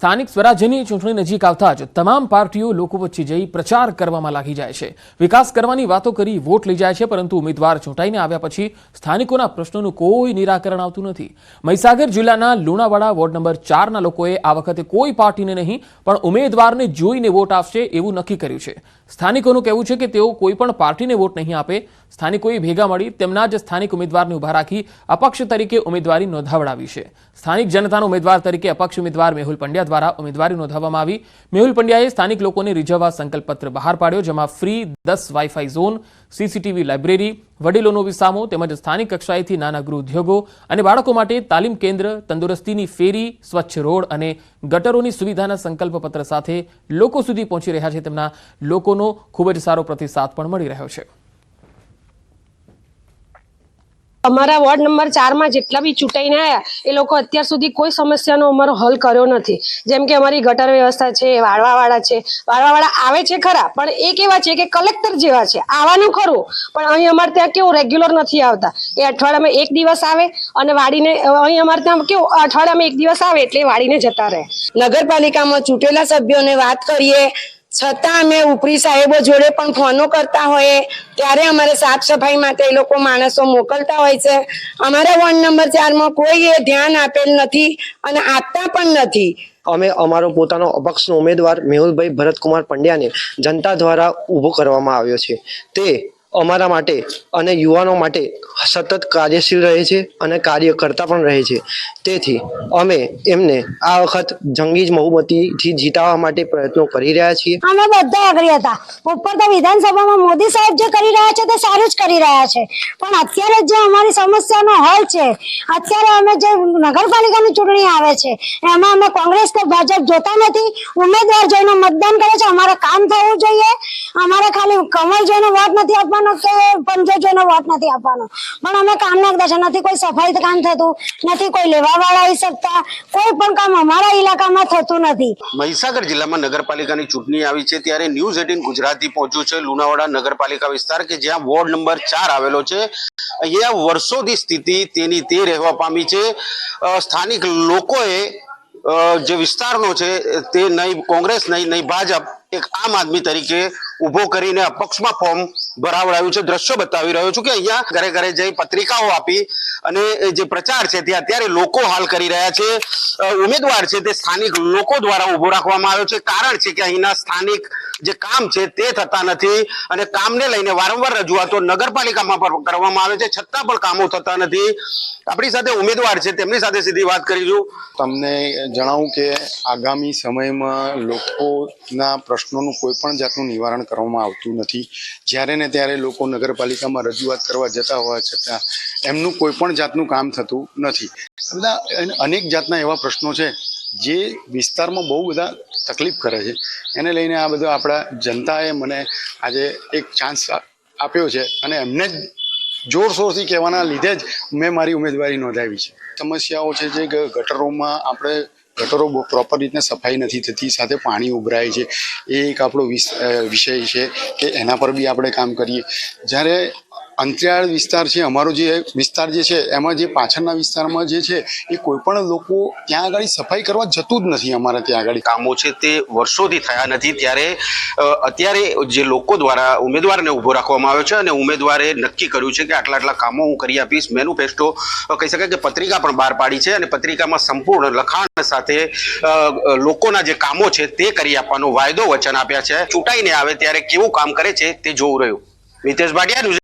સ્થાનિક સ્વરાજ્યની ચૂંટણી નજીક આવતા જ તમામ પાર્ટીઓ લોકો વચ્ચે જઈ પ્રચાર કરવામાં લાગી જાય છે। વિકાસ કરવાની વાતો કરી વોટ લઈ જાય છે, પરંતુ ઉમેદવાર ચૂંટાઈને આવ્યા પછી સ્થાનિકોના પ્રશ્નોનું કોઈ નિરાકરણ આવતું નથી। મહીસાગર જિલ્લાના લુણાવાડા વોર્ડ નંબર 4 ના લોકોએ આ વખતે કોઈ પાર્ટીને નહીં પણ ઉમેદવારને જોઈને વોટ આપશે એવું નક્કી કર્યું છે। સ્થાનિકોનું કહેવું છે કે તેઓ કોઈ પણ પાર્ટીને વોટ નહીં આપે। સ્થાનિકોએ ભેગા મળી તેમના જ સ્થાનિક ઉમેદવારને ઉભા રાખી અપક્ષ તરીકે ઉમેદવારી નોંધાવડાવી છે। સ્થાનિક જનતાના ઉમેદવાર તરીકે અપક્ષ ઉમેદવાર મેહુલ પંડ્યા દ્વારા ઉમેદવારી નોંધાવવામાં આવી। મેહુલ પંડ્યાએ સ્થાનિક લોકોને રીઝવવા સંકલ્પપત્ર બહાર પાડ્યો, જેમાં free 10 wifi zone, CCTV library, વડીલોનો વિસામો તેમજ સ્થાનિક કક્ષાએથી નાના ગૃહ ઉદ્યોગો અને બાળકો માટે તાલીમ કેન્દ્ર, તંદુરસ્તીની ફેરી, સ્વચ્છ રોડ અને ગટરોની સુવિધાના સંકલ્પપત્ર સાથે લોકો સુધી પહોંચી રહ્યા છે। તેમના લોકોનો ખૂબ જ સારો પ્રતિસાદ પણ મળી રહ્યો છે। અમારા વોર્ડ નંબર 4 માં જેટલા બી ચૂંટાઈને આવ્યા એ લોકો અત્યાર સુધી કોઈ સમસ્યાનો અમારો હલ કર્યો નથી। જેમ કે અમારી ગટર વ્યવસ્થા છે, વાળવાવાળા આવે છે ખરા, પણ એ કેવા છે કે કલેક્ટર જેવા છે, આવવાનું ખરું પણ અહીં અમારે ત્યાં કેવું રેગ્યુલર નથી આવતા। એ અઠવાડિયામાં એક દિવસ આવે અને વાડીને, અહીં અમારે ત્યાં કેવું અઠવાડિયામાં એક દિવસ આવે એટલે વાડીને જતા રહે। નગરપાલિકામાં ચૂંટેલા સભ્યોને વાત કરીએ છતાં અમે ઉપરી સાહેબો જોડે પણ ફોનો કરતા હોઈએ ત્યારે અમારે સાફ સફાઈ માટે એ લોકો માણસો મોકલતા હોય છે। અમારા વોર્ડ નંબર 4 માં કોઈ એ ધ્યાન આપેલ નથી અને આપતા પણ નથી। અમે અમારો પોતાનો અપક્ષનો ઉમેદવાર મેહુલભાઈ ભરતકુમાર પંડ્યાને જનતા દ્વારા ઊભો કરવામાં આવ્યો છે। તે અમારા માટે અને યુવાનો માટે સતત કાર્યશીલ રહે છે અને કાર્ય કરતા પણ રહે છે। તેથી અમે એમને આ વખત જંગી બહુમતીથી જીતાડવા માટે પ્રયત્નો કરી રહ્યા છીએ। અમે બધા એગ્રી હતા। ઉપર તો વિધાનસભામાં મોદી સાહેબ જે કરી રહ્યા છે તે સારું જ કરી રહ્યા છે, પણ અત્યારે જે અમારી સમસ્યાનો હલ છે, અત્યારે અમે જે નગરપાલિકાની ચૂંટણી આવે છે એમાં અમે કોંગ્રેસ કે ભાજપ જોતા નથી। ઉમેદવાર જોઈને મતદાન કરે છે। અમારે કામ થવું જોઈએ। અમારે ખાલી કમળ જોઈને વોટ નથી આપવાનો કે પંજો જોઈને વોટ નથી આપવાનો, પણ અમે કામ નાખતા છે। નથી કોઈ સફાઈ કામ થતું, નથી કોઈ લેવાવાળા આવી શકતા, કોઈ પણ કામ અમારા ઇલાકામાં થતું નથી। મહીસાગર જિલ્લામાં નગરપાલિકાની ચૂંટણી આવી છે ત્યારે ન્યૂઝ 18 ગુજરાતી પહોંચ્યું છે લુણાવાડા નગરપાલિકા વિસ્તાર કે જ્યાં વોર્ડ નંબર 4 આવેલો છે। અહીંયા વર્ષોથી સ્થિતિ તેની તે રહેવા પામી છે। સ્થાનિક લોકોએ જે વિસ્તારનો છે તે નહીં કોંગ્રેસ નહીં ભાજપ એક આમ આદમી તરીકે ઉભો કરીને અપક્ષમાં ફોર્મ ભરાવડાવ્યું છે। દ્રશ્યો બતાવી રહ્યો છું કે અહીંયા ઘરે ઘરે જઈ પત્રિકાઓ આપી અને જે પ્રચાર છે તે અત્યારે લોકો હાલ કરી રહ્યા છે। ઉમેદવાર છે તે સ્થાનિક લોકો દ્વારા ઉભો રાખવામાં આવ્યો છે। કારણ છે કે અહીંના સ્થાનિક જે કામ છે તે થતા નથી અને કામને લઈને વારંવાર રજૂઆતો નગરપાલિકામાં પણ કરવામાં આવે છે, છતાં પણ કામો થતા નથી। આપણી સાથે ઉમેદવાર છે, તેમની સાથે સીધી વાત કરીશું। તમને જણાવું કે આગામી સમયમાં લોકોના પ્રશ્નોનું કોઈ પણ જાતનું નિવારણ કરવામાં આવતું નથી। જ્યારે ને ત્યારે લોકો નગરપાલિકામાં રજૂઆત કરવા જતા હોવા છતાં એમનું કોઈ પણ જાતનું કામ થતું નથી। બધા અનેક જાતના એવા પ્રશ્નો છે જે વિસ્તારમાં બહુ બધા તકલીફ કરે છે। એને લઈને આ બધું આપણા જનતાએ મને આજે એક ચાન્સ આપ્યો છે અને એમને જ જોરશોરથી કહેવાના લીધે જ મેં મારી ઉમેદવારી નોંધાવી છે। સમસ્યાઓ છે જે ગટરોમાં આપણે ગટરો પ્રોપર રીતે સફાઈ નથી થતી, સાથે પાણી ઉભરાય છે, એ એક આપણો વિષય છે કે એના પર બી આપણે કામ કરીએ। જ્યારે અંતરિયાળ વિસ્તાર છે અમારો, જે વિસ્તાર જે છે એમાં જે પાછળના વિસ્તારમાં જે છે એ કોઈ પણ લોકો ત્યાં આગળ સફાઈ કરવા જતું જ નથી। અમારે ત્યાં આગળ કામો છે તે વર્ષોથી થયા નથી ત્યારે અત્યારે જે લોકો દ્વારા ઉમેદવારને ઉભો રાખવામાં આવ્યો છે અને ઉમેદવારે નક્કી કર્યું છે કે આટલા આટલા કામો હું કરી આપીશ। મેનિફેસ્ટો કહી શકાય કે પત્રિકા પણ બહાર પાડી છે અને પત્રિકામાં સંપૂર્ણ લખાણ સાથે લોકોના જે કામો છે તે કરી આપવાનો વાયદો વચન આપ્યા છે। ચૂંટાઈને આવે ત્યારે કેવું કામ કરે છે તે જોવું રહ્યું। મિતેશ ભાટિયા।